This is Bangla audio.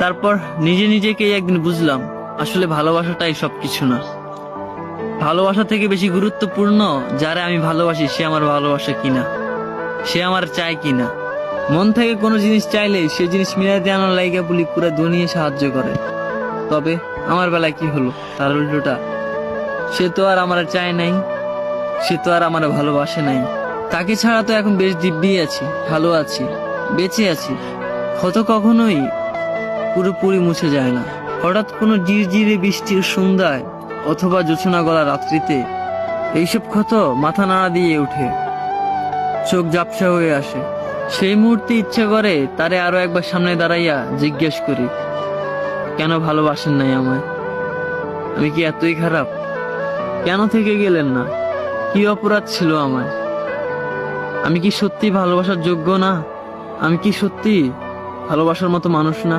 তারপর নিজে নিজেকেই একদিন বুঝলাম, আসলে ভালোবাসাটাই সবকিছু না। ভালোবাসা থেকে বেশি গুরুত্বপূর্ণ যারা আমি ভালোবাসি সে আমার ভালোবাসা কিনা, সে আমার চায় কিনা। মন থেকে কোনো জিনিস চাইলে সে জিনিস মিলাইতে আনার লাইগা বলি পুরো দুনিয়া সাহায্য করে। তবে আমার বেলায় কি হলো, তার উল্টোটা। সে তো আর আমার চায় নাই, সে তো আর আমার ভালোবাসে নাই। তাকে ছাড়া তো এখন বেশ দিব্যি আছি, ভালো আছি, বেঁচে আছি। ক্ষত কখনোই পুরোপুরি মুছে যায় না। হঠাৎ কোনো ঝিরঝিরে বৃষ্টির সন্ধ্যায় অথবা জোছনা গলা রাত্রিতে এইসব ক্ষত মাথা নাড়া দিয়ে ওঠে, চোখ ঝাপসা হয়ে আসে। সেই মুহূর্তে ইচ্ছে করে তারে আরো একবার সামনে দাঁড়াইয়া জিজ্ঞেস করি, কেন ভালোবাসেন নাই আমায়? আমি কি এতই খারাপ? কেন থেকে গেলেন না? কি অপরাধ ছিল আমায়? আমি কি সত্যি ভালোবাসার যোগ্য না? আমি কি সত্যি ভালোবাসার মতো মানুষ না?